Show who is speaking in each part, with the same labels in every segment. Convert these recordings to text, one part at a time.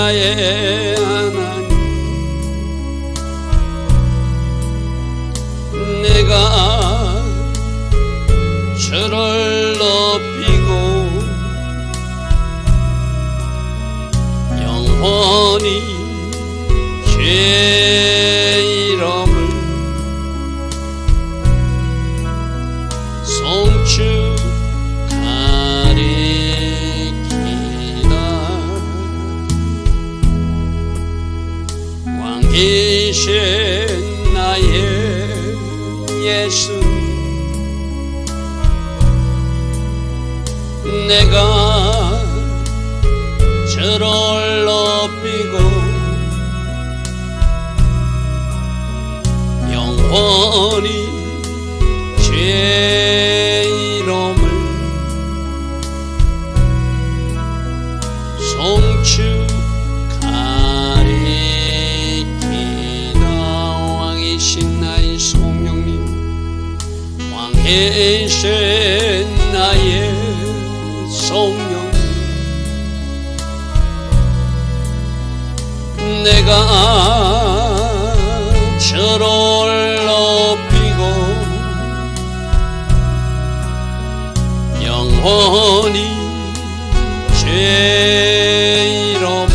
Speaker 1: 나의 하나님, 내가 주를 높이고 영원히 주의 이름을 송축하리이다. 왕이신 나의 예수, 내가 주를 높이고 영원히 주의 이름을 송축하리이다. 왕이신 나의 성령님, 왕이신 나의 성령, 내가 주를 높이고 영원히 주의 이름을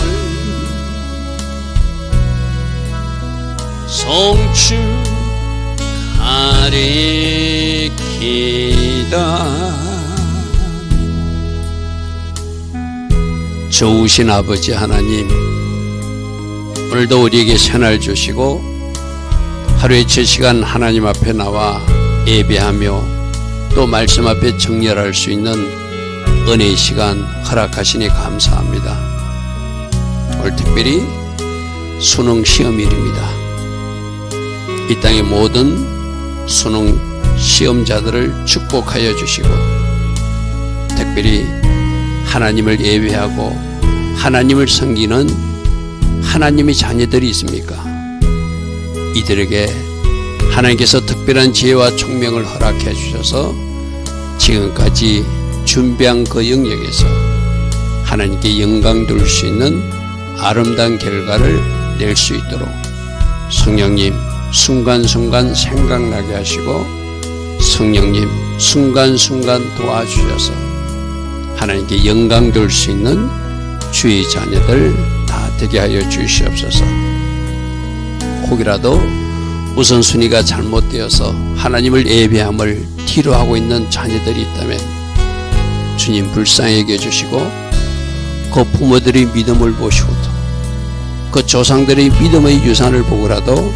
Speaker 1: 송축하리이다. 좋으신 아버지 하나님, 오늘도 우리에게 새날 주시고 하루에 7시간 하나님 앞에 나와 예배하며 또 말씀 앞에 정렬할 수 있는 은혜의 시간 허락하시니 감사합니다. 오늘 특별히 수능 시험일입니다. 이 땅의 모든 수능 시험자들을 축복하여 주시고, 특별히 하나님을 예배하고 하나님을 섬기는 하나님의 자녀들이 있습니까? 이들에게 하나님께서 특별한 지혜와 총명을 허락해 주셔서 지금까지 준비한 그 영역에서 하나님께 영광 돌 수 있는 아름다운 결과를 낼 수 있도록 성령님 순간순간 생각나게 하시고, 성령님 순간순간 도와주셔서 하나님께 영광 돌 수 있는 주의 자녀들 다 되게 하여 주시옵소서. 혹이라도 우선순위가 잘못되어서 하나님을 예배함을 뒤로 하고 있는 자녀들이 있다면 주님 불쌍히 여겨주시고, 그 부모들의 믿음을 보시고도 그 조상들의 믿음의 유산을 보고라도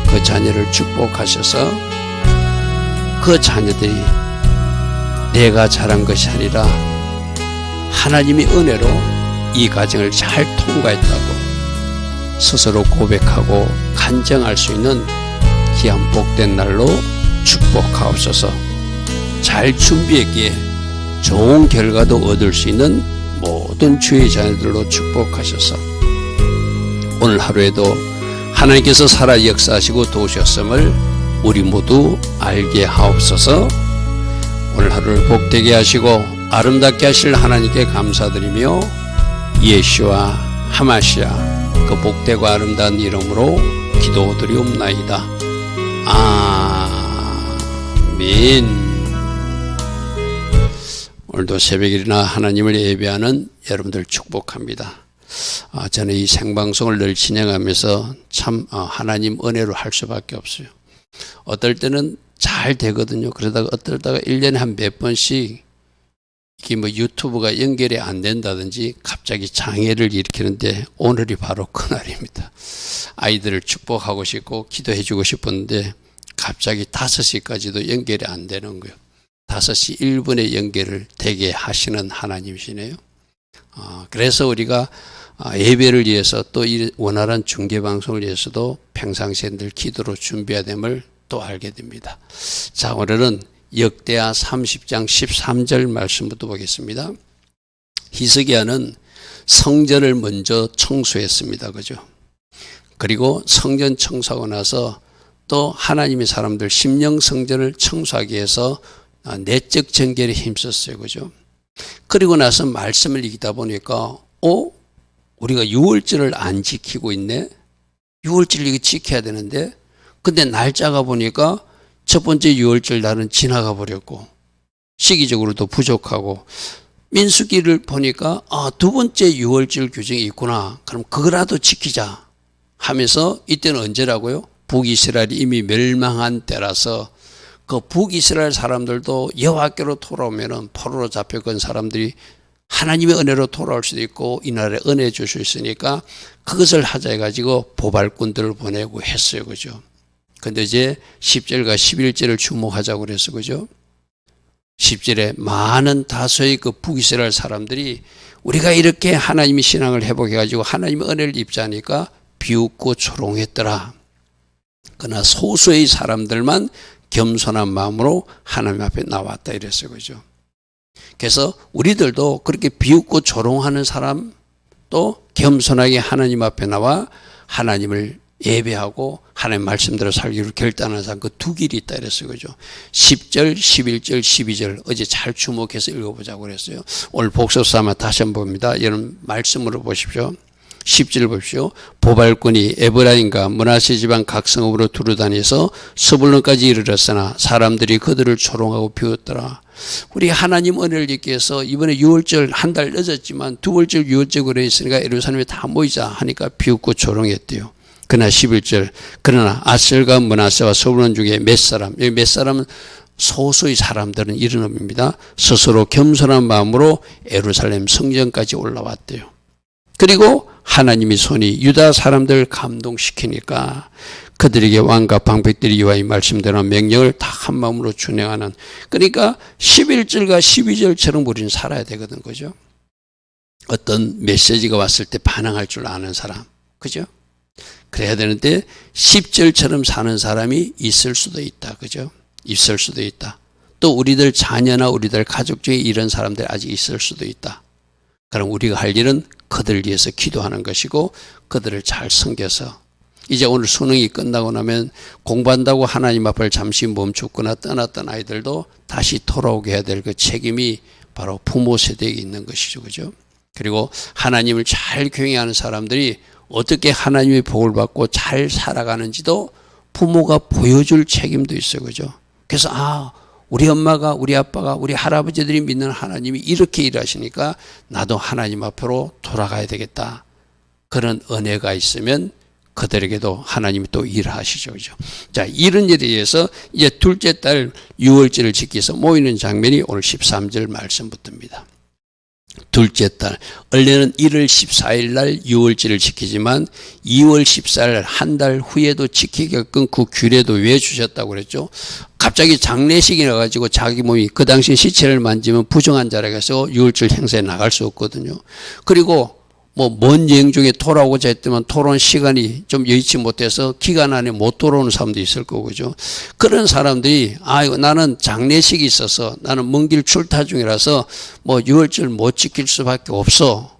Speaker 1: 그 자녀를 축복하셔서 그 자녀들이 내가 잘한 것이 아니라 하나님의 은혜로 이 과정을 잘 통과했다고 스스로 고백하고 간증할 수 있는 귀한 복된 날로 축복하옵소서. 잘 준비했기에 좋은 결과도 얻을 수 있는 모든 주의 자녀들로 축복하셔서 오늘 하루에도 하나님께서 살아 역사하시고 도우셨음을 우리 모두 알게 하옵소서. 오늘 하루를 복되게 하시고 아름답게 하실 하나님께 감사드리며 예수와 하마시아 그 복되고 아름다운 이름으로 기도드리옵나이다. 아멘. 오늘도 새벽일이나 하나님을 예배하는 여러분들 축복합니다. 저는 이 생방송을 늘 진행하면서 참 하나님 은혜로 할 수밖에 없어요. 어떨 때는 잘 되거든요. 그러다가 어떨 때가 1년에 한 몇 번씩 이게 뭐 유튜브가 연결이 안 된다든지 갑자기 장애를 일으키는데 오늘이 바로 그날입니다. 아이들을 축복하고 싶고 기도해 주고 싶었는데 갑자기 5시까지도 연결이 안 되는 거예요. 5시 1분에 연결을 되게 하시는 하나님이시네요. 그래서 우리가 예배를 위해서 또 이 원활한 중계방송을 위해서도 평상시에 늘 기도로 준비해야 됨을 또 알게 됩니다. 자, 오늘은 역대하 30장 13절 말씀부터 보겠습니다. 히스기야는 성전을 먼저 청소했습니다. 그죠? 그리고 성전 청소하고 나서 또 하나님의 사람들 심령 성전을 청소하기 위해서 내적 정결에 힘썼어요. 그죠? 그리고 나서 말씀을 읽다 보니까 우리가 유월절을 안 지키고 있네. 유월절 이거 지켜야 되는데, 근데 날짜가 보니까 첫 번째 유월절 날은 지나가 버렸고 시기적으로도 부족하고, 민수기를 보니까 두 번째 유월절 규정이 있구나. 그럼 그거라도 지키자 하면서, 이때는 언제라고요? 북이스라엘이 이미 멸망한 때라서 그 북이스라엘 사람들도 여호와께로 돌아오면은 포로로 잡혀간 사람들이 하나님의 은혜로 돌아올 수도 있고 이 나라에 은혜 줄 수 있으니까 그것을 하자 해가지고 보발꾼들을 보내고 했어요. 그죠? 근데 이제 10절과 11절을 주목하자고 그랬어. 그죠? 10절에 많은 다수의 그 북이스라엘 사람들이 우리가 이렇게 하나님의 신앙을 회복해가지고 하나님의 은혜를 입자니까 비웃고 조롱했더라. 그러나 소수의 사람들만 겸손한 마음으로 하나님 앞에 나왔다 이랬어요. 그죠? 그래서 우리들도 그렇게 비웃고 조롱하는 사람, 또 겸손하게 하나님 앞에 나와 하나님을 예배하고 하나님 말씀대로 살기로 결단하는 사람, 그 두 길이 있다 이랬어요. 그죠? 10절, 11절, 12절 어제 잘 주목해서 읽어보자고 그랬어요. 오늘 복습 삼아 다시 한번 봅니다. 여러분 말씀으로 보십시오. 10절 보십시오. 보발꾼이 에브라임과 므낫세 지방 각 성읍으로 두루다니서 스불론까지 이르렀으나 사람들이 그들을 조롱하고 비웃더라. 우리 하나님 은혜를 입기 위해서 이번에 6월절 한 달 늦었지만 두 월절 6월절 그래 있으니까 예루살렘에 다 모이자 하니까 비웃고 조롱했대요. 그러나 11절, 그러나 아셀과 므낫세와 스불론 중에 몇 사람, 여기 몇 사람은 소수의 사람들은 이런 의미입니다. 스스로 겸손한 마음으로 예루살렘 성전까지 올라왔대요. 그리고 하나님의 손이 유다 사람들을 감동시키니까 그들에게 왕과 방백들이 이와 이 말씀대로 명령을 다 한 마음으로 준행하는, 그러니까 11절과 12절처럼 우리는 살아야 되거든. 그죠? 어떤 메시지가 왔을 때 반응할 줄 아는 사람, 그죠? 그래야 되는데 10절처럼 사는 사람이 있을 수도 있다. 그죠? 있을 수도 있다. 또 우리들 자녀나 우리들 가족 중에 이런 사람들 아직 있을 수도 있다. 그럼 우리가 할 일은 그들을 위해서 기도하는 것이고 그들을 잘 섬겨서, 이제 오늘 수능이 끝나고 나면 공부한다고 하나님 앞을 잠시 멈췄거나 떠났던 아이들도 다시 돌아오게 해야 될 그 책임이 바로 부모 세대에 있는 것이죠. 그죠? 그리고 하나님을 잘 경외하는 사람들이 어떻게 하나님의 복을 받고 잘 살아가는지도 부모가 보여줄 책임도 있어요. 그죠? 그래서 우리 엄마가, 우리 아빠가, 우리 할아버지들이 믿는 하나님이 이렇게 일하시니까 나도 하나님 앞으로 돌아가야 되겠다. 그런 은혜가 있으면 그들에게도 하나님이 또 일하시죠. 그죠? 자, 이런 일에 의해서 이제 둘째 달 6월절을 지키기 위해서 모이는 장면이 오늘 13절 말씀부터입니다. 둘째 달, 원래는 1월 14일 날 6월절을 지키지만 2월 14일 한 달 후에도 지키게끔 그 규례도 왜 주셨다고 그랬죠? 갑자기 장례식이 나가지고 자기 몸이 그 당시 시체를 만지면 부정한 자라고 해서 6월절 행사에 나갈 수 없거든요. 그리고 먼 여행 중에 돌아오고자 했더만 토론 시간이 좀 여의치 못해서 기간 안에 못 돌아오는 사람도 있을 거고, 그죠? 그런 사람들이, 나는 장례식이 있어서 나는 먼 길 출타 중이라서 6월절 못 지킬 수밖에 없어.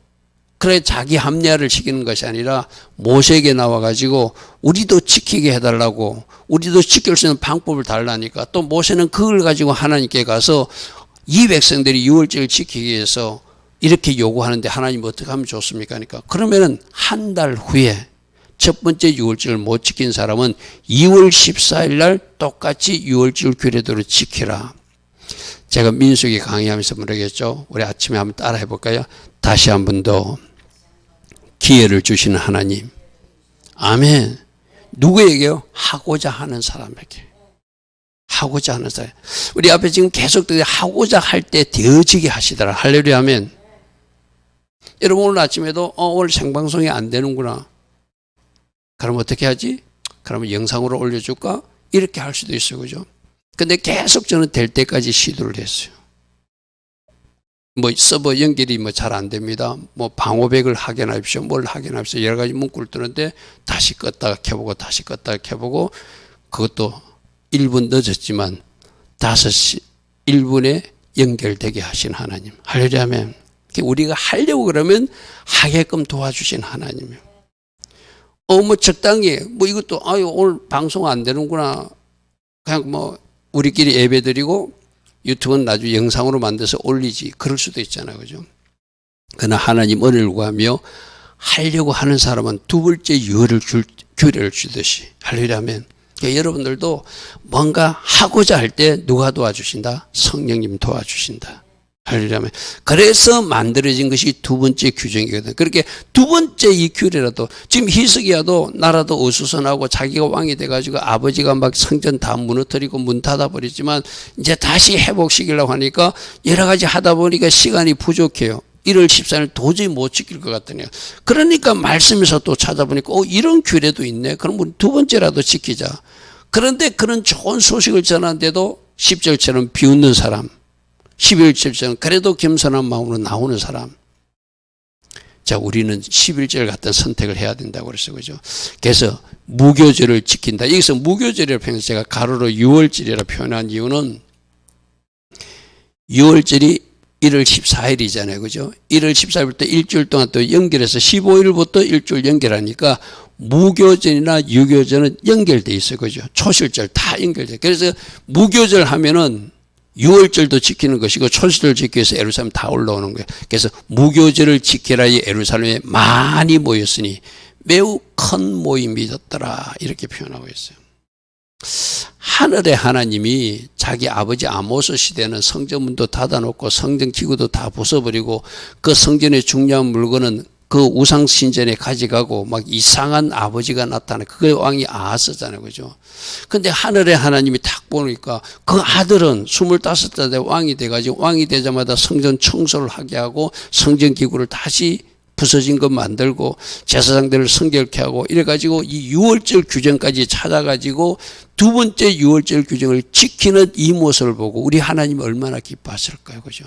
Speaker 1: 그래, 자기 합리화를 시키는 것이 아니라 모세에게 나와가지고 우리도 지키게 해달라고, 우리도 지킬 수 있는 방법을 달라니까, 또 모세는 그걸 가지고 하나님께 가서 이 백성들이 6월절을 지키기 위해서 이렇게 요구하는데 하나님 어떻게 하면 좋습니까? 그러니까 그러면은 한 달 후에 첫 번째 6월절을 못 지킨 사람은 2월 14일 날 똑같이 6월절 규례대로 지키라. 제가 민수기 강의하면서 모르겠죠? 우리 아침에 한번 따라 해볼까요? 다시 한 번 더 기회를 주시는 하나님. 아멘. 누구에게요? 하고자 하는 사람에게. 하고자 하는 사람. 우리 앞에 지금 계속 하고자 할 때 되어지게 하시더라. 할렐루야 아멘. 여러분 오늘 아침에도 오늘 생방송이 안 되는구나. 그럼 어떻게 하지? 그러면 영상으로 올려줄까? 이렇게 할 수도 있어요. 그죠? 근데 계속 저는 될 때까지 시도를 했어요. 서버 연결이 잘 안 됩니다. 방호백을 확인하십시오. 뭘 확인하십시오. 여러 가지 문구를 뜨는데 다시 껐다가 켜보고 다시 껐다가 켜보고, 그것도 1분 늦었지만 5시 1분에 연결되게 하신 하나님. 할렐루야 아멘. 우리가 하려고 그러면 하게끔 도와주신 하나님이에요. 적당히 이것도 오늘 방송 안 되는구나. 그냥 우리끼리 예배드리고 유튜브는 나중에 영상으로 만들어서 올리지. 그럴 수도 있잖아요. 그죠? 그러나 하나님 은혜를 구하며 하려고 하는 사람은 두 번째 기회를 주듯이 하려면 그러니까 여러분들도 뭔가 하고자 할 때 누가 도와주신다? 성령님 도와주신다. 하려면 그래서 만들어진 것이 두 번째 규정이거든. 그렇게 두 번째 이 규례라도 지금 히스기야도 나라도 어수선하고 자기가 왕이 돼가지고 아버지가 막 성전 다 무너뜨리고 문 닫아버렸지만 이제 다시 회복시키려고 하니까 여러 가지 하다 보니까 시간이 부족해요. 1월 14일 도저히 못 지킬 것 같더니 그러니까 말씀에서 또 찾아보니까 이런 규례도 있네. 그럼 우리 두 번째라도 지키자. 그런데 그런 좋은 소식을 전하는데도 10절처럼 비웃는 사람, 11절처럼 그래도 겸손한 마음으로 나오는 사람. 자, 우리는 11절 같은 선택을 해야 된다고 그랬어요. 그죠? 그래서 무교절을 지킨다. 여기서 무교절이라고 표현해서 제가 가로로 6월절이라고 표현한 이유는 6월절이 1월 14일이잖아요. 그죠? 1월 14일부터 일주일 동안 또 연결해서 15일부터 일주일 연결하니까 무교절이나 유교절은 연결돼 있어요. 그죠? 초실절 다 연결돼. 그래서 무교절 하면은 6월절도 지키는 것이고 초실절 지키기 위해서 예루살렘 다 올라오는 거예요. 그래서 무교절을 지키라 이 예루살렘에 많이 모였으니 매우 큰 모임이었더라. 이렇게 표현하고 있어요. 하늘의 하나님이 자기 아버지 아모스 시대는 성전문도 닫아놓고 성전 기구도 다 부숴버리고 그 성전의 중요한 물건은 그 우상 신전에 가져가고 막 이상한 아버지가 나타나. 그 왕이 아하스잖아요. 그죠? 근데 하늘의 하나님이 딱 보니까 그 아들은 25살 왕이 돼가지고 왕이 되자마자 성전 청소를 하게 하고 성전 기구를 다시 부서진 것 만들고 제사장들을 성결케 하고 이래가지고 이 6월절 규정까지 찾아가지고 두 번째 6월절 규정을 지키는 이 모습을 보고 우리 하나님이 얼마나 기뻐하실까요? 그죠?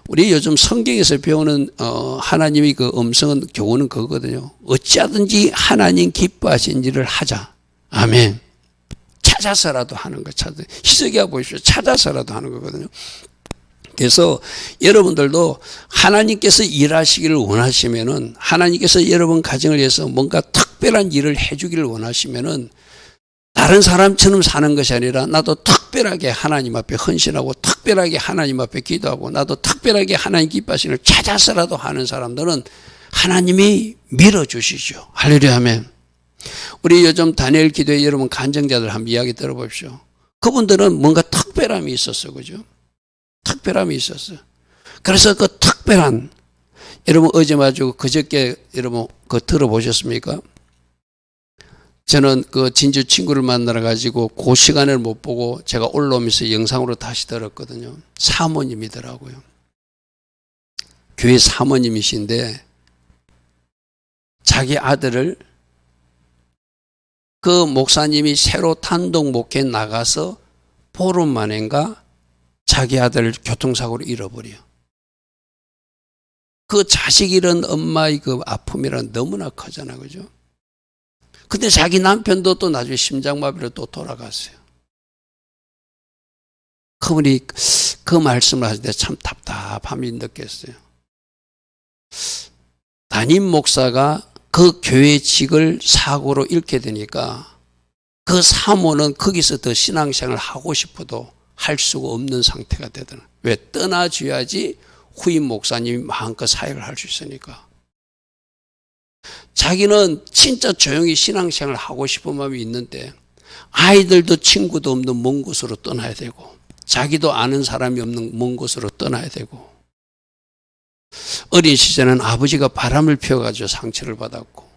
Speaker 1: 우리 요즘 성경에서 배우는 하나님의 그 음성은 교훈은 그거거든요. 어찌하든지 하나님 기뻐하신 일을 하자. 아멘. 찾아서라도 하는 거 찾아. 히스기야 보십시오. 찾아서라도 하는 거거든요. 그래서 여러분들도 하나님께서 일하시기를 원하시면은 하나님께서 여러분 가정을 위해서 뭔가 특별한 일을 해주기를 원하시면은 다른 사람처럼 사는 것이 아니라 나도 특별하게 하나님 앞에 헌신하고 특별하게 하나님 앞에 기도하고 나도 특별하게 하나님 기뻐하시는 걸 찾아서라도 하는 사람들은 하나님이 밀어주시죠. 할렐루야 아멘. 우리 요즘 다니엘 기도에 여러분 간증자들 한번 이야기 들어보십시오. 그분들은 뭔가 특별함이 있었어요. 그죠? 특별함이 있었어요. 그래서 그 특별한 여러분 어제 마주 그저께 여러분 그거 들어보셨습니까? 저는 그 진주 친구를 만나러 가지고 그 시간을 못 보고 제가 올라오면서 영상으로 다시 들었거든요. 사모님이더라고요. 교회 사모님이신데 자기 아들을 그 목사님이 새로 단독 목회 나가서 보름 만인가 자기 아들을 교통사고로 잃어버려. 그 자식 잃은 엄마의 그 아픔이란 너무나 크잖아. 그죠? 근데 자기 남편도 또 나중에 심장마비로 또 돌아갔어요. 그분이 그 말씀을 하실 때 참 답답함이 느꼈어요. 담임 목사가 그 교회직을 사고로 잃게 되니까 그 사모는 거기서 더 신앙생활을 하고 싶어도 할 수가 없는 상태가 되더라. 왜? 떠나줘야지 후임 목사님이 마음껏 사역을 할 수 있으니까. 자기는 진짜 조용히 신앙생활을 하고 싶은 마음이 있는데 아이들도 친구도 없는 먼 곳으로 떠나야 되고 자기도 아는 사람이 없는 먼 곳으로 떠나야 되고 어린 시절에는 아버지가 바람을 피워가지고 상처를 받았고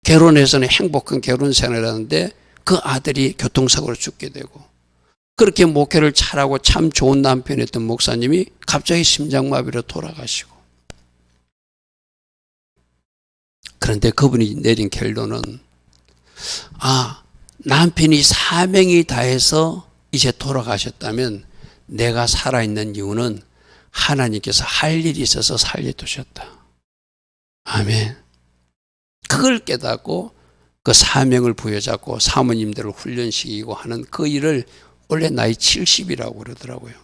Speaker 1: 결혼해서는 행복한 결혼 생활을 하는데 그 아들이 교통사고로 죽게 되고 그렇게 목회를 잘하고 참 좋은 남편이었던 목사님이 갑자기 심장마비로 돌아가시고 그런데 그분이 내린 결론은 남편이 사명이 다해서 이제 돌아가셨다면 내가 살아있는 이유는 하나님께서 할 일이 있어서 살려두셨다. 아멘. 그걸 깨닫고 그 사명을 부여잡고 사모님들을 훈련시키고 하는 그 일을 원래 나이 70이라고 그러더라고요.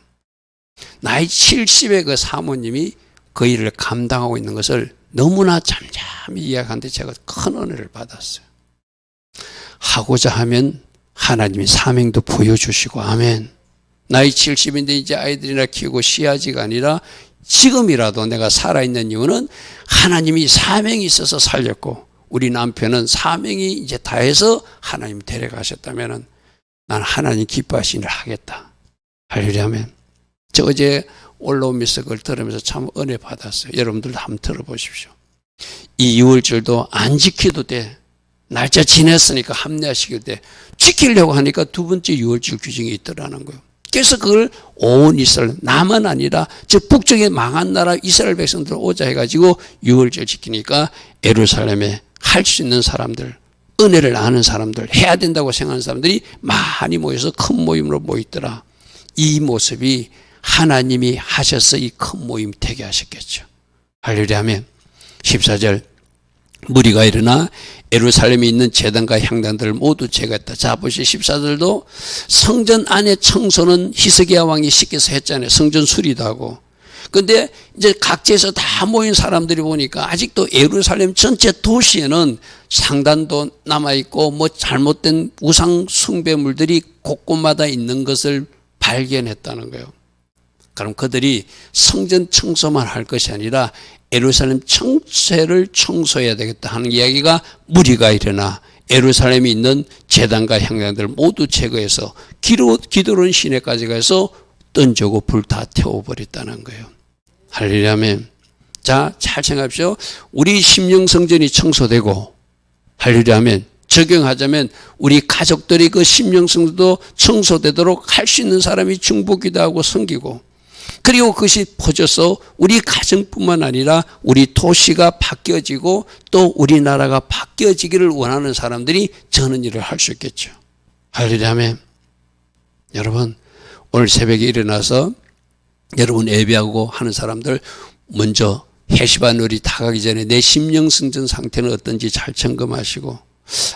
Speaker 1: 나이 70의 그 사모님이 그 일을 감당하고 있는 것을 너무나 잠잠히 이야기하는데 제가 큰 은혜를 받았어요. 하고자 하면 하나님이 사명도 보여주시고 아멘. 나이 70인데 이제 아이들이나 키우고 씨앗이가 아니라 지금이라도 내가 살아있는 이유는 하나님이 사명이 있어서 살렸고 우리 남편은 사명이 이제 다해서 하나님 데려가셨다면 난 하나님 기뻐하시는 일을 하겠다. 할렐루야. 저 어제 올라오면서 그걸 들으면서 참 은혜 받았어요. 여러분들도 한번 들어보십시오. 이 6월절도 안 지켜도 돼. 날짜 지냈으니까 합리화시킬 때 지키려고 하니까 두 번째 6월절 규정이 있더라는 거예요. 그래서 그걸 온 이스라엘, 남은 아니라 즉 북쪽에 망한 나라 이스라엘 백성들 오자 해가지고 6월절 지키니까 예루살렘에 할 수 있는 사람들, 은혜를 아는 사람들, 해야 된다고 생각하는 사람들이 많이 모여서 큰 모임으로 모이더라. 이 모습이 하나님이 하셔서 이 큰 모임 되게 하셨겠죠. 할렐루야 하면 14절 무리가 일어나 예루살렘에 있는 제단과 향단들을 모두 제거했다. 자 보시죠. 14절도 성전 안의 청소는 히스기야 왕이 시켜서 했잖아요. 성전 수리도 하고. 근데 이제 각지에서 다 모인 사람들이 보니까 아직도 예루살렘 전체 도시에는 상단도 남아있고 뭐 잘못된 우상 숭배물들이 곳곳마다 있는 것을 발견했다는 거예요. 그럼 그들이 성전 청소만 할 것이 아니라 예루살렘 전체를 청소해야 되겠다 하는 이야기가 무리가 일어나 예루살렘에 있는 제단과 향단들을 모두 제거해서 기드론 시내까지 가서 던지고 불 다 태워버렸다는 거예요. 할렐루야. 자, 잘 생각하십시오. 우리 심령 성전이 청소되고 할렐루야. 적용하자면 우리 가족들이 그 심령 성전도 청소되도록 할 수 있는 사람이 중보기도하고 섬기고 그리고 그것이 퍼져서 우리 가정뿐만 아니라 우리 도시가 바뀌어지고 또 우리나라가 바뀌어지기를 원하는 사람들이 저는 일을 할 수 있겠죠. 할렐루야. 여러분 오늘 새벽에 일어나서 여러분 예배하고 하는 사람들 먼저 해시반월이 다가기 전에 내 심령 성전 상태는 어떤지 잘 점검하시고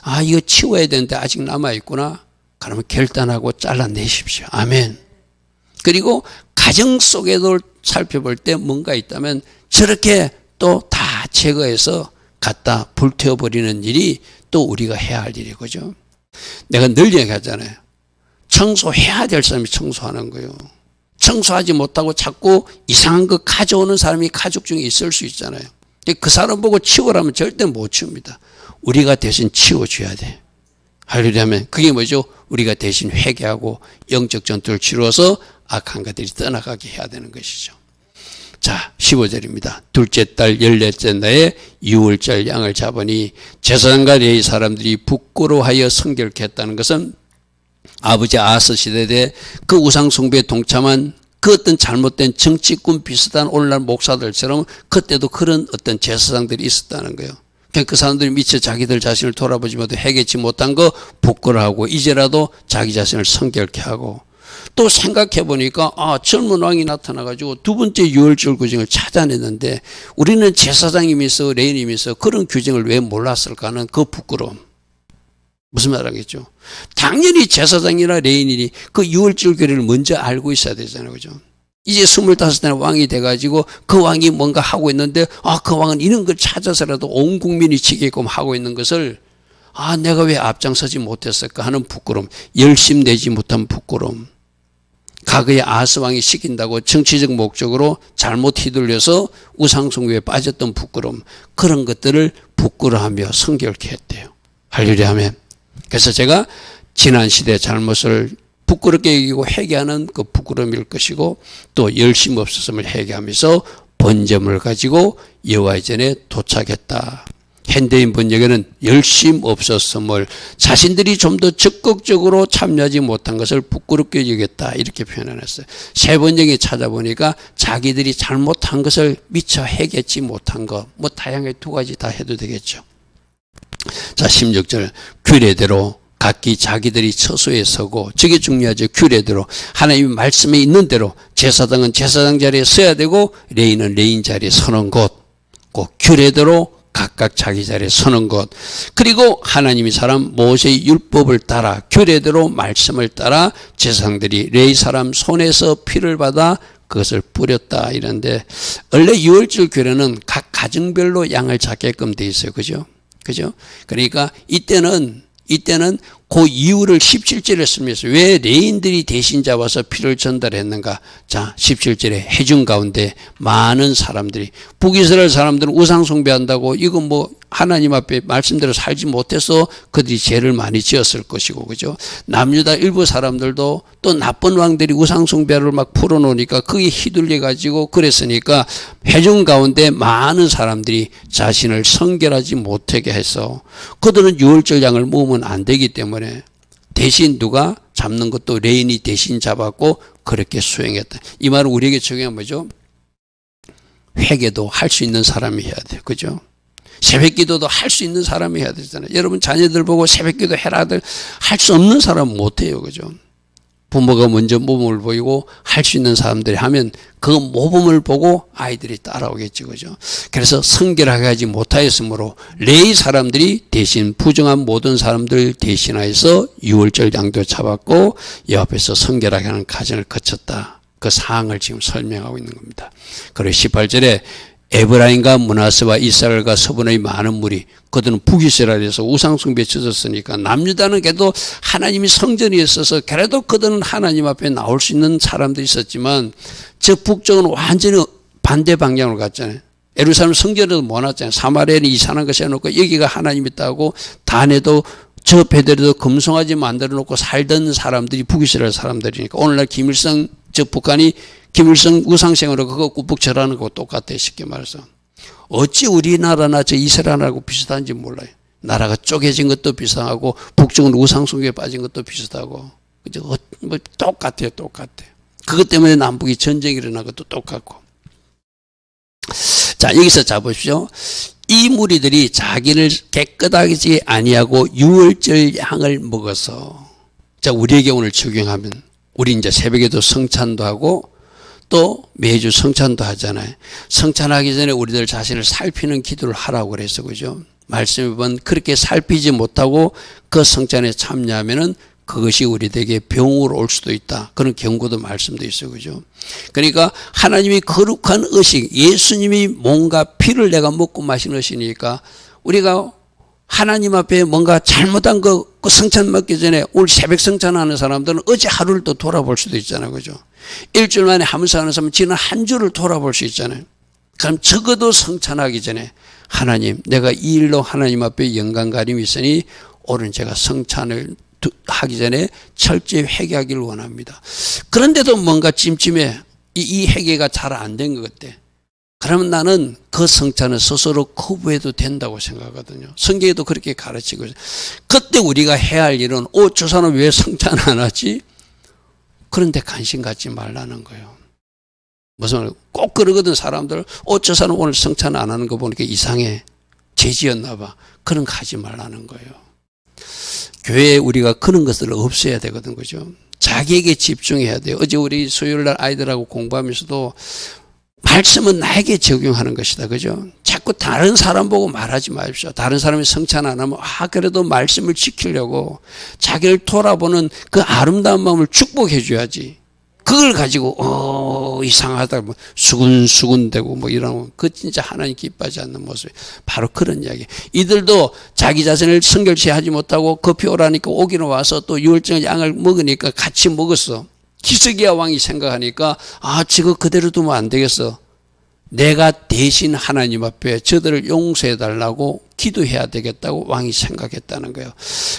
Speaker 1: 아 이거 치워야 되는데 아직 남아있구나. 그러면 결단하고 잘라내십시오. 아멘. 그리고 가정 속에도 살펴볼 때 뭔가 있다면 저렇게 또 다 제거해서 갖다 불태워버리는 일이 또 우리가 해야 할 일이고 그죠. 내가 늘 얘기하잖아요. 청소해야 될 사람이 청소하는 거예요. 청소하지 못하고 자꾸 이상한 거 가져오는 사람이 가족 중에 있을 수 있잖아요. 그 사람 보고 치우라면 절대 못 치웁니다. 우리가 대신 치워줘야 돼. 할렐루야. 그게 뭐죠? 우리가 대신 회개하고 영적 전투를 치루어서 악한 것들이 떠나가게 해야 되는 것이죠. 자 15절입니다. 둘째 달 14째 날에 6월절 양을 잡으니 제사장과 레위 사람들이 부끄러워하여 성결케 했다는 것은 아버지 아하스 시대에 그 우상 숭배에 동참한 그 어떤 잘못된 정치꾼 비슷한 오늘날 목사들처럼 그때도 그런 어떤 제사장들이 있었다는 거예요. 그 사람들이 미처 자기들 자신을 돌아보지 못해 해결치 못한 거 부끄러워하고 이제라도 자기 자신을 성결케 하고 또 생각해 보니까 젊은 왕이 나타나가지고 두 번째 6월절 규정을 찾아냈는데 우리는 제사장이면서 레위인이면서 그런 규정을 왜 몰랐을까 하는 그 부끄러움. 무슨 말 하겠죠? 당연히 제사장이나 레위인이 그 6월절 규례를 먼저 알고 있어야 되잖아요. 그죠? 이제 25살 왕이 돼가지고 그 왕이 뭔가 하고 있는데 그 왕은 이런 걸 찾아서라도 온 국민이 지게끔 하고 있는 것을 내가 왜 앞장서지 못했을까 하는 부끄러움, 열심 내지 못한 부끄러움, 과거에 아하스 왕이 시킨다고 정치적 목적으로 잘못 휘둘려서 우상숭배에 빠졌던 부끄러움, 그런 것들을 부끄러워하며 성결케 했대요. 할렐루야 하면. 그래서 제가 지난 시대의 잘못을 부끄럽게 여기고 회개하는 그 부끄러움일 것이고 또 열심 없었음을 회개하면서 번제물을 가지고 여호와의 전에 도착했다. 현대인 번역에는 열심 없었음을 자신들이 좀 더 적극적으로 참여하지 못한 것을 부끄럽게 여겼다 이렇게 표현했어요. 새 번역에 찾아보니까 자기들이 잘못한 것을 미처 해결치 못한 것, 뭐 다양하게 두 가지 다 해도 되겠죠. 자 16절 규례대로 각기 자기들이 처소에 서고, 저게 중요하죠. 규례대로 하나님의 말씀에 있는 대로 제사장은 제사장 자리에 서야 되고 레위인은 레위인 자리에 서는 곳, 그 규례대로 각각 자기 자리에 서는 것, 그리고 하나님의 사람 모세의 율법을 따라 규례대로 말씀을 따라 제사장들이 레위 사람 손에서 피를 받아 그것을 뿌렸다 이런데, 원래 6월절 규례는 각 가정별로 양을 잡게끔 돼 있어요. 그죠? 그러니까 이때는 그 이유를 17절에 쓰면서 왜 레인들이 대신 잡아서 피를 전달했는가? 자, 17절에 해중 가운데 많은 사람들이, 북이스라엘 사람들은 우상 숭배한다고 이거 뭐 하나님 앞에 말씀대로 살지 못해서 그들이 죄를 많이 지었을 것이고, 그죠? 남유다 일부 사람들도 또 나쁜 왕들이 우상 숭배를 막 풀어놓으니까 그게 휘둘려 가지고 그랬으니까 해중 가운데 많은 사람들이 자신을 성결하지 못하게 해서 그들은 유월절 양을 먹으면 안 되기 때문에 대신 누가 잡는 것도 레인이 대신 잡았고 그렇게 수행했다. 이 말은 우리에게 적용한 뭐죠? 회개도 할 수 있는 사람이 해야 돼요. 그죠? 새벽 기도도 할 수 있는 사람이 해야 되잖아요. 여러분 자녀들 보고 새벽 기도 해라들 할 수 없는 사람은 못해요. 그죠? 부모가 먼저 모범을 보이고 할 수 있는 사람들이 하면 그 모범을 보고 아이들이 따라오겠죠. 그죠? 그래서 성결하게 하지 못하였으므로 레위 사람들이 대신 부정한 모든 사람들 대신하여서 유월절 양도 잡았고 이 앞에서 성결하게 하는 과정을 거쳤다. 그 사항을 지금 설명하고 있는 겁니다. 그리고 18절에 에브라임과 므낫세와 이스라엘과 서분의 많은 무리, 그들은 북이스라엘에서 우상숭배에 젖었으니까 남유다는 그래도 하나님이 성전이 있어서 그래도 그들은 하나님 앞에 나올 수 있는 사람들이 있었지만 저 북쪽은 완전히 반대 방향으로 갔잖아요. 예루살렘 성전에도 못 왔잖아요. 사마리아는 이산한 거 세워놓고 여기가 하나님 있다고 단에도 저 배들에도 금송아지 만들어 놓고 살던 사람들이 북이스라엘 사람들이니까 오늘날 김일성 저 북한이 김일성 우상생으로 그거 꾸북 절하는 거고 똑같아. 쉽게 말해서 어찌 우리나라나 저 이스라엘하고 비슷한지 몰라요. 나라가 쪼개진 것도 비슷하고 북쪽은 우상숭배에 빠진 것도 비슷하고 그죠? 뭐 똑같아요. 그것 때문에 남북이 전쟁이 일어난 것도 똑같고. 자, 여기서 잡으십시오. 이 무리들이 자기를 깨끗하지 아니하고 유월절 양을 먹어서, 자, 우리에게 오늘 적용하면 우리 이제 새벽에도 성찬도 하고 또 매주 성찬도 하잖아요. 성찬하기 전에 우리들 자신을 살피는 기도를 하라고 그래서, 그죠? 말씀해 보면 그렇게 살피지 못하고 그 성찬에 참여하면은 그것이 우리에게 병으로 올 수도 있다. 그런 경고도 말씀도 있어요. 그죠? 그러니까 하나님이 거룩한 의식, 예수님이 뭔가 피를 내가 먹고 마신 의식이니까 우리가 하나님 앞에 뭔가 잘못한 거 성찬 먹기 전에 오늘 새벽 성찬하는 사람들은 어제 하루를 또 돌아볼 수도 있잖아요. 그죠? 일주일 만에 하면서 사람은 지난 한 주를 돌아볼 수 있잖아요. 그럼 적어도 성찬하기 전에 하나님, 내가 이 일로 하나님 앞에 영광가림이 있으니 오늘 제가 성찬을 하기 전에 철저히 회개하기를 원합니다. 그런데도 뭔가 찜찜해. 이 회개가 잘 안 된 것 같아. 그러면 나는 그 성찬을 스스로 거부해도 된다고 생각하거든요. 성경에도 그렇게 가르치고 있어요. 그때 우리가 해야 할 일은 저 사람 왜 성찬 안 하지? 그런데 관심 갖지 말라는 거예요. 무슨 꼭 그러거든 사람들. 저 사람 오늘 성찬 안 하는 거 보니까 이상해. 죄지었나 봐. 그런 거 하지 말라는 거예요. 교회에 우리가 그런 것들을 없애야 되거든. 그죠? 자기에게 집중해야 돼요. 어제 우리 수요일날 아이들하고 공부하면서도 말씀은 나에게 적용하는 것이다. 그죠? 자꾸 다른 사람 보고 말하지 마십시오. 다른 사람이 성찬 안 하면 그래도 말씀을 지키려고 자기를 돌아보는 그 아름다운 마음을 축복해 줘야지. 그걸 가지고 이상하다 뭐 수군수군대고 뭐 이러면 그 진짜 하나님 기뻐하지 않는 모습. 바로 그런 이야기. 이들도 자기 자신을 성결치 하지 못하고 급히 오라니까 오기는 와서 또 유월절 양을 먹으니까 같이 먹었어. 히스기야 왕이 생각하니까 저거 그대로 두면 안 되겠어. 내가 대신 하나님 앞에 저들을 용서해 달라고 기도해야 되겠다고 왕이 생각했다는 거예요.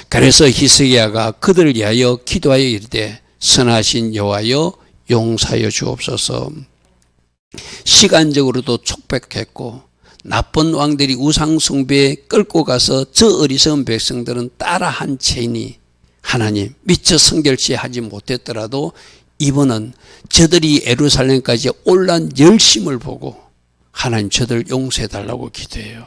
Speaker 1: 그래서 히스기야가 그들을 위하여 기도하여 이르되 선하신 여호와여 용서하여 주옵소서. 시간적으로도 촉박했고 나쁜 왕들이 우상숭배에 끌고 가서 저 어리석은 백성들은 따라한 채이니 하나님 미처 성결치 하지 못했더라도 이번은 저들이 예루살렘까지 올라온 열심을 보고 하나님 저들 용서해 달라고 기도해요.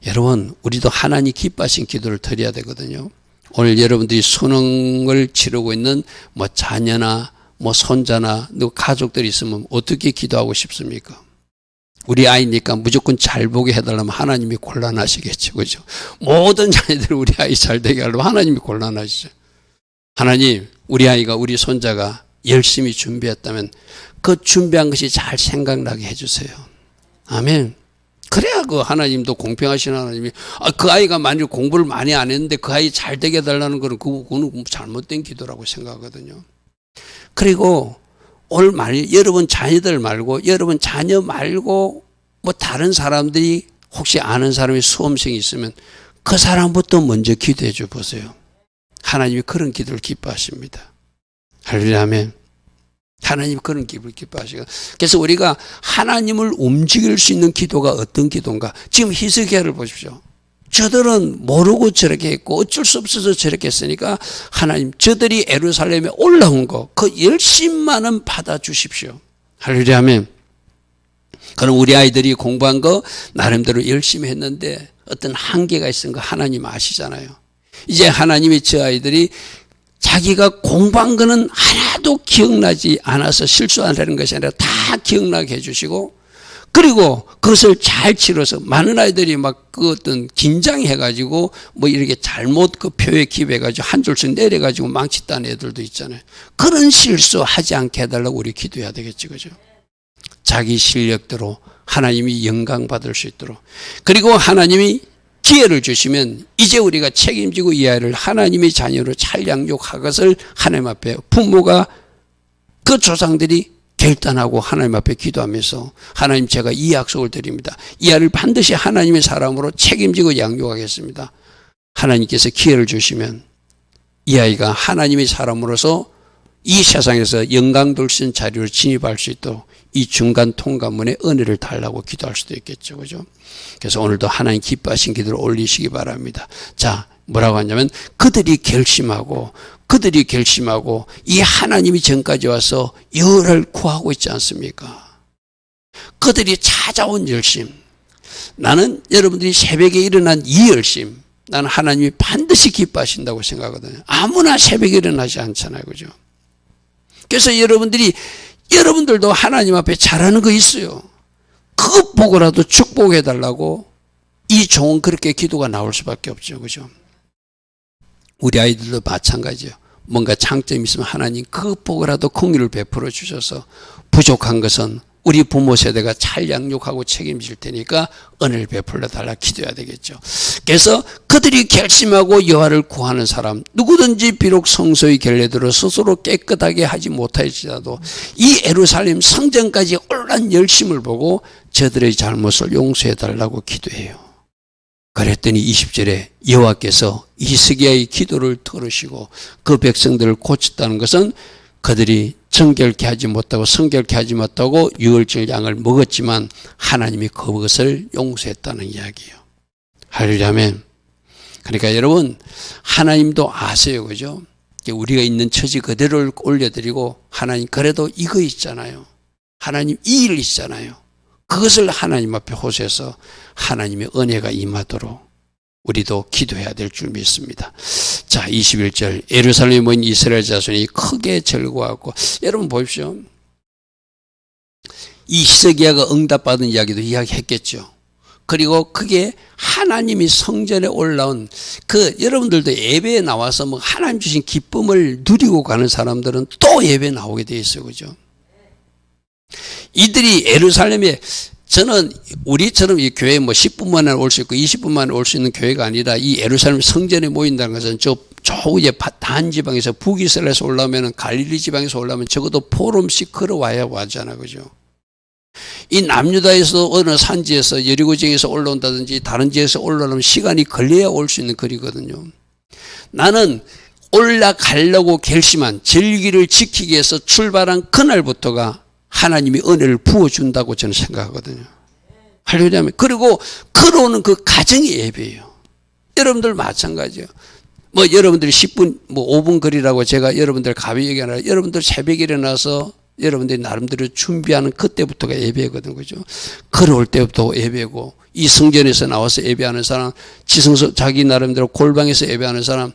Speaker 1: 여러분 우리도 하나님 기뻐하신 기도를 드려야 되거든요. 오늘 여러분들이 수능을 치르고 있는 뭐 자녀나 뭐 손자나 가족들이 있으면 어떻게 기도하고 싶습니까? 우리 아이니까 무조건 잘 보게 해달라면 하나님이 곤란하시겠죠. 그죠? 모든 자녀들 우리 아이 잘 되게 하려면 하나님이 곤란하시죠. 하나님, 우리 아이가, 우리 손자가 열심히 준비했다면 그 준비한 것이 잘 생각나게 해주세요. 아멘. 그래야 그 하나님도 공평하신 하나님이 그 아이가 만약 공부를 많이 안 했는데 그 아이 잘 되게 해달라는 거는 그거는 잘못된 기도라고 생각하거든요. 그리고 여러분 자녀들 말고 여러분 자녀 말고 뭐 다른 사람들이 혹시 아는 사람이 수험생이 있으면 그 사람부터 먼저 기도해 줘 보세요. 하나님이 그런 기도를 기뻐하십니다. 할렐루야 아멘. 하나님이 그런 기도를 기뻐하시고, 그래서 우리가 하나님을 움직일 수 있는 기도가 어떤 기도인가? 지금 히스기야를 보십시오. 저들은 모르고 저렇게 했고 어쩔 수 없어서 저렇게 했으니까 하나님 저들이 예루살렘에 올라온 거 그 열심만은 받아주십시오. 할렐루야 아멘. 그럼 우리 아이들이 공부한 거 나름대로 열심히 했는데 어떤 한계가 있는 거 하나님 아시잖아요. 이제 하나님이 저 아이들이 자기가 공부한 거는 하나도 기억나지 않아서 실수한다는 것이 아니라 다 기억나게 해주시고, 그리고 그것을 잘 치러서 많은 아이들이 막 그 어떤 긴장해가지고 뭐 이렇게 잘못 그 표에 기입해가지고 한 줄씩 내려가지고 망치 딴 애들도 있잖아요. 그런 실수하지 않게 해달라고 우리 기도해야 되겠지, 그죠? 자기 실력대로 하나님이 영광 받을 수 있도록. 그리고 하나님이 기회를 주시면 이제 우리가 책임지고 이 아이를 하나님의 자녀로 잘 양육할 것을 하나님 앞에 부모가 그 조상들이 결단하고 하나님 앞에 기도하면서 하나님 제가 이 약속을 드립니다. 이 아이를 반드시 하나님의 사람으로 책임지고 양육하겠습니다. 하나님께서 기회를 주시면 이 아이가 하나님의 사람으로서 이 세상에서 영광 돌 수 있는 자리로 진입할 수 있도록 이 중간 통과문에 은혜를 달라고 기도할 수도 있겠죠. 그죠? 그래서 오늘도 하나님 기뻐하신 기도를 올리시기 바랍니다. 자, 뭐라고 하냐면 그들이 결심하고 이 하나님이 전까지 와서 열을 구하고 있지 않습니까? 그들이 찾아온 열심. 나는 여러분들이 새벽에 일어난 이 열심, 나는 하나님이 반드시 기뻐하신다고 생각하거든요. 아무나 새벽에 일어나지 않잖아요. 그죠? 그래서 여러분들도 하나님 앞에 잘하는 거 있어요. 그것 보고라도 축복해달라고 이 종은 그렇게 기도가 나올 수밖에 없죠. 그죠? 우리 아이들도 마찬가지예요. 뭔가 장점이 있으면 하나님 그것 보고라도 긍휼을 베풀어 주셔서 부족한 것은 우리 부모 세대가 잘 양육하고 책임질 테니까 은혜를 베풀어 달라 기도해야 되겠죠. 그래서 그들이 결심하고 여호와를 구하는 사람, 누구든지 비록 성소의 결례대로 스스로 깨끗하게 하지 못할지라도 이 예루살렘 성전까지 올라간 열심을 보고 저들의 잘못을 용서해 달라고 기도해요. 그랬더니 20절에 여호와께서 히스기야의 기도를 들으시고 그 백성들을 고쳤다는 것은 그들이 정결케 하지 못하고 성결케 하지 못하고 유월절 양을 먹었지만 하나님이 그것을 용서했다는 이야기예요. 할렐루야 아멘. 그러니까 여러분 하나님도 아세요. 그죠? 우리가 있는 처지 그대로를 올려드리고 하나님 그래도 이거 있잖아요. 하나님 이 일 있잖아요. 그것을 하나님 앞에 호소해서 하나님의 은혜가 임하도록 우리도 기도해야 될 줄 믿습니다. 자, 21절 예루살렘에 모인 이스라엘 자손이 크게 절구하고, 여러분 보십시오. 이 히스기야가 응답받은 이야기도 이야기했겠죠. 그리고 그게 하나님이 성전에 올라온 여러분들도 예배에 나와서 뭐 하나님 주신 기쁨을 누리고 가는 사람들은 또 예배에 나오게 돼 있어요. 그죠? 이들이 예루살렘에, 저는 우리처럼 이 교회에 뭐 10분 만에 올 수 있고 20분 만에 올 수 있는 교회가 아니라 이 예루살렘 성전에 모인다는 것은 저 이제 단 지방에서 북이스라엘에서 올라오면 갈릴리 지방에서 올라오면 적어도 보름씩 걸어와야 하잖아요. 그죠? 이 남유다에서 어느 산지에서 여리고 지역에서 올라온다든지 다른 지역에서 올라오면 시간이 걸려야 올 수 있는 거리거든요. 나는 올라가려고 결심한 절기를 지키기 위해서 출발한 그날부터가 하나님이 은혜를 부어준다고 저는 생각하거든요. 할렐루야. 그리고 걸어오는 그 가정이 예배예요. 여러분들 마찬가지예요. 뭐 여러분들이 10분, 뭐 5분 거리라고 제가 여러분들 가벼이 얘기하나, 여러분들 새벽에 일어나서 여러분들이 나름대로 준비하는 그때부터가 예배거든, 그죠? 걸어올 때부터 예배고, 이 성전에서 나와서 예배하는 사람, 지성소 자기 나름대로 골방에서 예배하는 사람,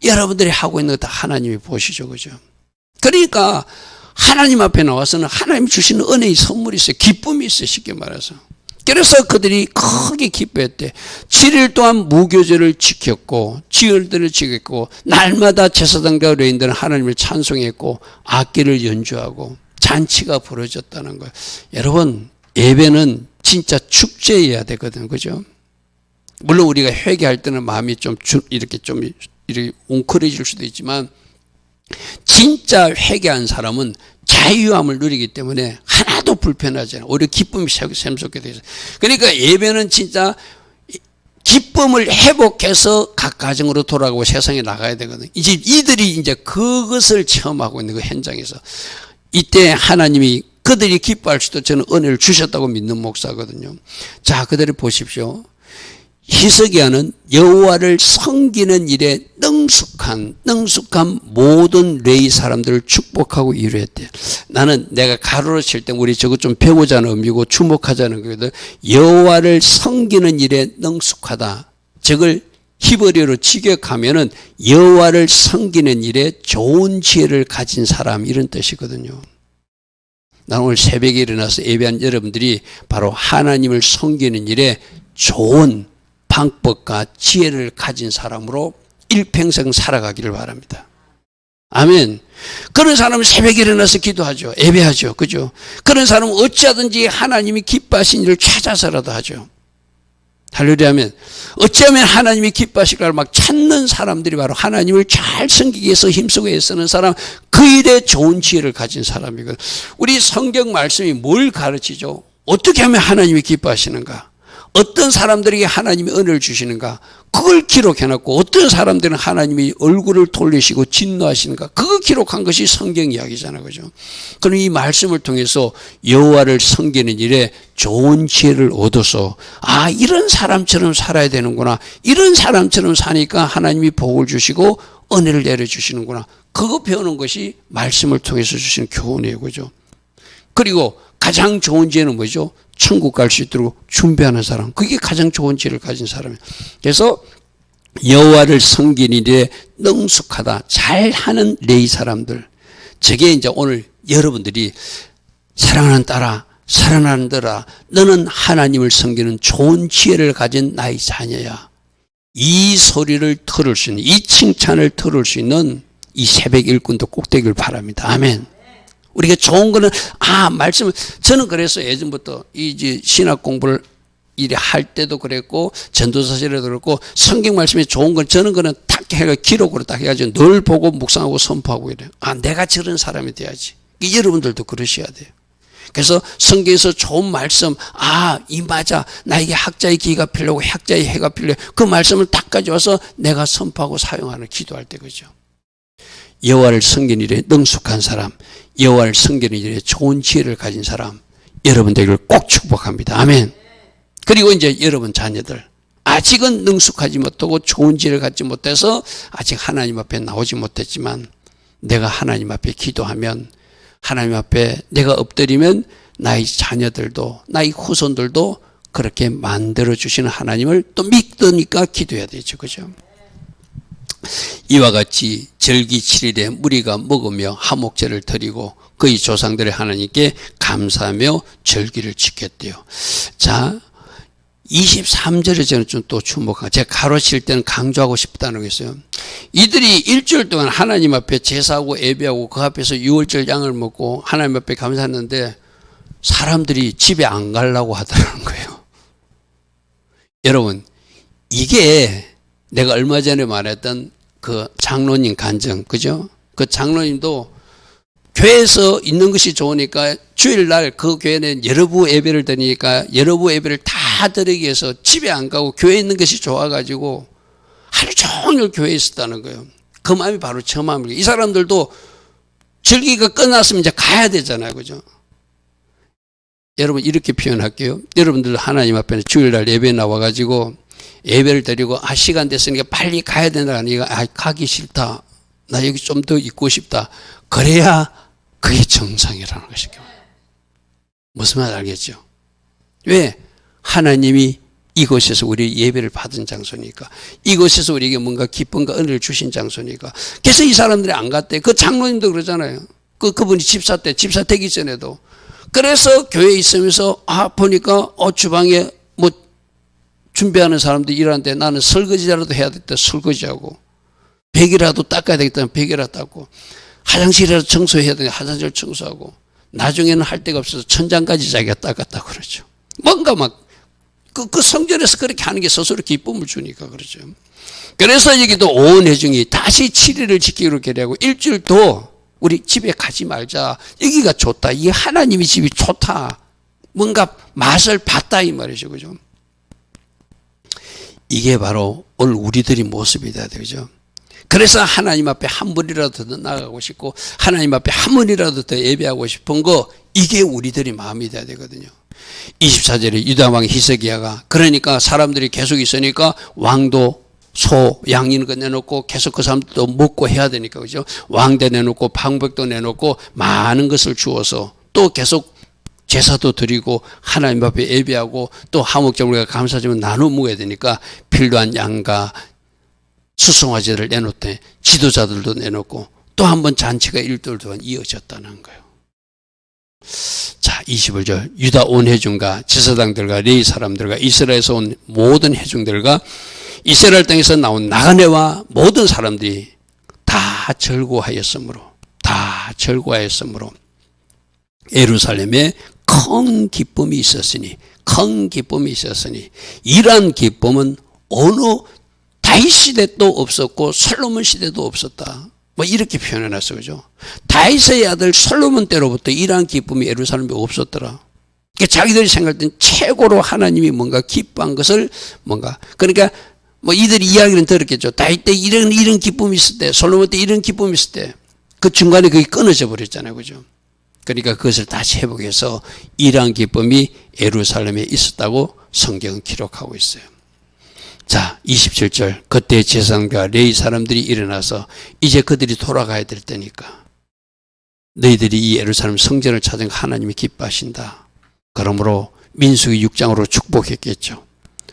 Speaker 1: 여러분들이 하고 있는 거 다 하나님이 보시죠, 그죠? 그러니까 하나님 앞에 나와서는 하나님 주시는 은혜의 선물이 있어요. 기쁨이 있어요, 쉽게 말해서. 그래서 그들이 크게 기뻐했대. 7일 동안 무교절을 지켰고 주일들을 지켰고 날마다 제사장과 레위인들은 하나님을 찬송했고 악기를 연주하고 잔치가 벌어졌다는 거예요. 여러분, 예배는 진짜 축제해야 되거든. 그죠? 물론 우리가 회개할 때는 마음이 좀 이렇게 웅크려질 수도 있지만 진짜 회개한 사람은 자유함을 누리기 때문에 하나도 불편하지 않아요. 오히려 기쁨이 샘솟게 되어 있어요. 그러니까 예배는 진짜 기쁨을 회복해서 각 가정으로 돌아가고 세상에 나가야 되거든요. 이제 이들이 이제 그것을 체험하고 있는 그 현장에서 이때 하나님이 그들이 기뻐할 수도 저는 은혜를 주셨다고 믿는 목사거든요. 자, 그들을 보십시오. 히스기야는 여호와를 섬기는 일에 능숙한 모든 레위 사람들을 축복하고 이루었대요. 나는 내가 가로로 칠 때 우리 저거 좀 배우자는 의미고 주목하자는 거거든. 여호와를 섬기는 일에 능숙하다. 저걸 히브리어로 직역하면은 여호와를 섬기는 일에 좋은 지혜를 가진 사람, 이런 뜻이거든요. 나는 오늘 새벽에 일어나서 예배한 여러분들이 바로 하나님을 섬기는 일에 좋은 방법과 지혜를 가진 사람으로 일평생 살아가기를 바랍니다. 아멘. 그런 사람은 새벽에 일어나서 기도하죠. 예배하죠. 그죠? 그런 사람은 어찌하든지 하나님이 기뻐하신 일을 찾아서라도 하죠. 할렐루야. 하면 어찌하면 하나님이 기뻐하실까를 막 찾는 사람들이 바로 하나님을 잘 섬기기 위해서 힘쓰고 애쓰는 사람, 그 일에 좋은 지혜를 가진 사람이거든요. 우리 성경 말씀이 뭘 가르치죠? 어떻게 하면 하나님이 기뻐하시는가? 어떤 사람들에게 하나님이 은혜를 주시는가? 그걸 기록해놨고, 어떤 사람들은 하나님이 얼굴을 돌리시고 진노하시는가? 그거 기록한 것이 성경 이야기잖아요. 그죠? 그럼 이 말씀을 통해서 여호와를 섬기는 일에 좋은 지혜를 얻어서, 아, 이런 사람처럼 살아야 되는구나. 이런 사람처럼 사니까 하나님이 복을 주시고 은혜를 내려주시는구나. 그거 배우는 것이 말씀을 통해서 주시는 교훈이에요. 그죠? 그리고 가장 좋은 지혜는 뭐죠? 천국 갈 수 있도록 준비하는 사람. 그게 가장 좋은 지혜를 가진 사람이에요. 그래서 여호와를 섬기는 일에 능숙하다, 잘하는 레위 사람들. 저게 이제 오늘 여러분들이 사랑하는 딸아, 사랑하는 들아, 너는 하나님을 섬기는 좋은 지혜를 가진 나의 자녀야. 이 소리를 들을 수 있는, 이 칭찬을 들을 수 있는 이 새벽 일꾼도 꼭 되길 바랍니다. 아멘. 우리가 좋은 거는, 말씀을, 저는 그래서 예전부터 이제 신학 공부를 이래 할 때도 그랬고, 전도사실에도 그랬고, 성경 말씀이 좋은 건 저는 그는 딱 해가 기록으로 딱 해가지고 늘 보고 묵상하고 선포하고 이래요. 내가 저런 사람이 돼야지. 여러분들도 그러셔야 돼요. 그래서 성경에서 좋은 말씀, 이 맞아. 나에게 학자의 기가 필요하고 학자의 해가 필요해. 그 말씀을 딱 가져와서 내가 선포하고 사용하는, 기도할 때, 그죠? 여호와를 섬기는 일에 능숙한 사람, 여호와를 섬기는 일에 좋은 지혜를 가진 사람, 여러분들을 꼭 축복합니다. 아멘. 그리고 이제 여러분 자녀들, 아직은 능숙하지 못하고 좋은 지혜를 갖지 못해서 아직 하나님 앞에 나오지 못했지만, 내가 하나님 앞에 기도하면, 하나님 앞에 내가 엎드리면 나의 자녀들도, 나의 후손들도 그렇게 만들어주시는 하나님을 또 믿으니까 기도해야 되죠. 그죠? 이와 같이 절기 7일에 무리가 먹으며 화목제를 드리고 그의 조상들의 하나님께 감사하며 절기를 지켰대요. 자, 23절에 저는 좀 또 주목하고, 제가 가로칠 때는 강조하고 싶다는 거였어요. 이들이 일주일 동안 하나님 앞에 제사하고 예배하고 그 앞에서 유월절 양을 먹고 하나님 앞에 감사했는데 사람들이 집에 안 가려고 하더라는 거예요. 여러분, 이게 내가 얼마 전에 말했던 그 장로님 간증, 그죠? 그 장로님도 교회에서 있는 것이 좋으니까 주일날 그 교회는 여러부 예배를 드리니까 여러부 예배를 다 드리기 위해서 집에 안 가고 교회에 있는 것이 좋아가지고 하루 종일 교회에 있었다는 거예요. 그 마음이 바로 저 마음이에요. 이 사람들도 절기가 끝났으면 이제 가야 되잖아요. 그죠? 여러분, 이렇게 표현할게요. 여러분들 하나님 앞에는 주일날 예배에 나와가지고 예배를 드리고 시간 됐으니까 빨리 가야 된다 하니까 가기 싫다. 나 여기 좀 더 있고 싶다. 그래야 그게 정상이라는 것이죠. 무슨 말 알겠죠? 왜? 하나님이 이곳에서 우리 예배를 받은 장소니까. 이곳에서 우리에게 뭔가 기쁨과 은혜를 주신 장소니까. 그래서 이 사람들이 안 갔대. 그 장로님도 그러잖아요. 그분이 집사 되기 전에도. 그래서 교회에 있으면서 보니까 주방에 뭐 준비하는 사람들이 일하는데 나는 설거지라도 해야 되겠다. 설거지하고. 베개라도 닦아야 되겠다. 베개라도 닦고. 화장실이라도 청소해야 되겠다. 화장실 청소하고. 나중에는 할 데가 없어서 천장까지 자기가 닦았다고 그러죠. 뭔가 막 그 성전에서 그렇게 하는 게 스스로 기쁨을 주니까 그러죠. 그래서 여기도 온 회중이 다시 7일을 지키기로 결의하고 일주일 더 우리 집에 가지 말자. 여기가 좋다. 이 하나님의 집이 좋다. 뭔가 맛을 봤다 이 말이죠. 그죠? 이게 바로 오늘 우리들의 모습이 돼야 되죠. 그래서 하나님 앞에 한 번이라도 더 나가고 싶고 하나님 앞에 한 번이라도 더 예배하고 싶은 거, 이게 우리들의 마음이 돼야 되거든요. 24절에 유다왕 히스기야가, 그러니까 사람들이 계속 있으니까 왕도 소, 양인 거 내놓고 계속 그 사람들도 먹고 해야 되니까, 그죠? 왕대 내놓고 방백도 내놓고 많은 것을 주어서 또 계속 제사도 드리고 하나님 앞에 예배하고 또 화목제물과 감사제물 나눠 먹어야 되니까 필요한 양과 수송아지를 내놓되 지도자들도 내놓고 또 한 번 잔치가 일주일 동안 이어졌다는 거예요. 자, 21절 유다 온 회중과 제사장들과 레위 사람들과 이스라엘에서 온 모든 회중들과 이스라엘 땅에서 나온 나그네와 모든 사람들이 다 절구하였으므로 예루살렘에 큰 기쁨이 있었으니 이러한 기쁨은 어느 다윗 시대도 없었고 솔로몬 시대도 없었다. 뭐 이렇게 표현해놨어, 그죠? 다윗의 아들 솔로몬 때로부터 이러한 기쁨이 예루살렘에 없었더라. 그러니까 자기들이 생각할 땐 최고로 하나님이 뭔가 기뻐한 것을 그러니까 뭐 이들이 이야기는 들었겠죠. 다윗 때 이런 기쁨이 있을 때, 솔로몬 때 이런 기쁨이 있을 때, 그 중간에 그게 끊어져 버렸잖아요, 그죠? 그러니까 그것을 다시 회복해서 이러한 기쁨이 예루살렘에 있었다고 성경은 기록하고 있어요. 자, 27절 그때 제사장과 레위 사람들이 일어나서 이제 그들이 돌아가야 될 때니까 너희들이 이 예루살렘 성전을 찾은 하나님이 기뻐하신다. 그러므로 민수기 6장으로 축복했겠죠.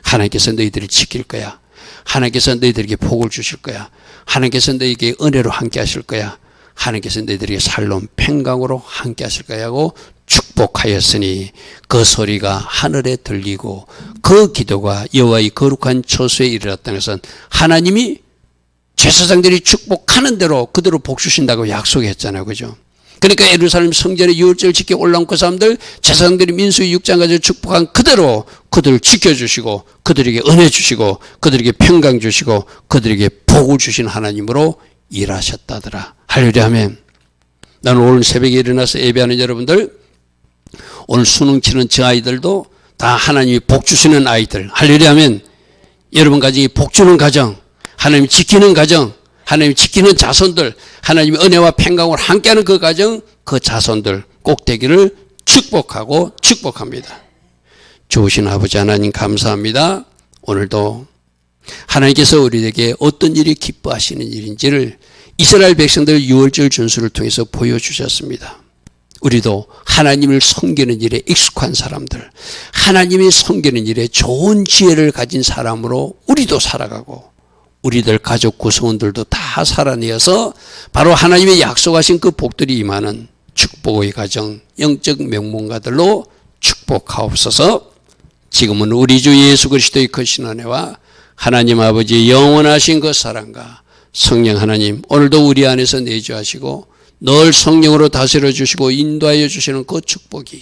Speaker 1: 하나님께서 너희들을 지킬 거야. 하나님께서 너희들에게 복을 주실 거야. 하나님께서 너희에게 은혜로 함께 하실 거야. 하나님께서 너희들에게 살롬 평강으로 함께 하실 거야 하고 축복하였으니 그 소리가 하늘에 들리고 그 기도가 여호와의 거룩한 처소에 이르렀다는 것은 하나님이 제사장들이 축복하는 대로 그대로 복 주신다고 약속했잖아요, 그죠? 그러니까 예루살렘 성전에 유월절 지켜 올라온 그 사람들, 제사장들이 민수기 6장 가지고 축복한 그대로 그들을 지켜주시고 그들에게 은혜 주시고 그들에게 평강 주시고 그들에게 복을 주신 하나님으로 일하셨다더라. 할렐루야, 아멘. 나는 오늘 새벽에 일어나서 예배하는 여러분들, 오늘 수능 치는 저 아이들도 다 하나님이 복 주시는 아이들. 할렐루야, 아멘. 여러분 가정이 복 주는 가정, 하나님 지키는 가정, 하나님 지키는 자손들, 하나님의 은혜와 평강으로 함께하는 그 가정, 그 자손들 꼭 되기를 축복하고 축복합니다. 좋으신 아버지 하나님 감사합니다. 오늘도 하나님께서 우리에게 어떤 일이 기뻐하시는 일인지를 이스라엘 백성들 유월절 준수를 통해서 보여주셨습니다. 우리도 하나님을 섬기는 일에 익숙한 사람들, 하나님이 섬기는 일에 좋은 지혜를 가진 사람으로 우리도 살아가고 우리들 가족 구성원들도 다 살아내어서 바로 하나님의 약속하신 그 복들이 임하는 축복의 가정, 영적 명문가들로 축복하옵소서. 지금은 우리 주 예수 그리스도의 크신 은혜와 하나님 아버지의 영원하신 그 사랑과 성령 하나님, 오늘도 우리 안에서 내주하시고 늘 성령으로 다스려 주시고 인도하여 주시는 그 축복이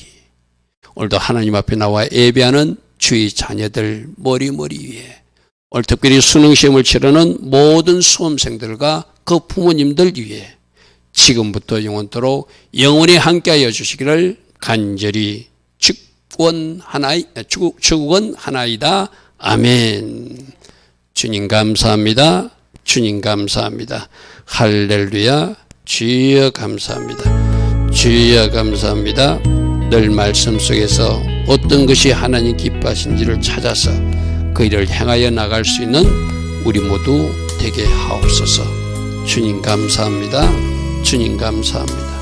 Speaker 1: 오늘도 하나님 앞에 나와 예배하는 주의 자녀들 머리 위에, 오늘 특별히 수능시험을 치르는 모든 수험생들과 그 부모님들 위에 지금부터 영원토록 영원히 함께하여 주시기를 간절히 축원하나이다. 아멘. 주님 감사합니다. 주님 감사합니다. 할렐루야. 주여 감사합니다. 주여 감사합니다. 늘 말씀 속에서 어떤 것이 하나님 기뻐하신지를 찾아서 그 일을 행하여 나갈 수 있는 우리 모두 되게 하옵소서. 주님 감사합니다. 주님 감사합니다.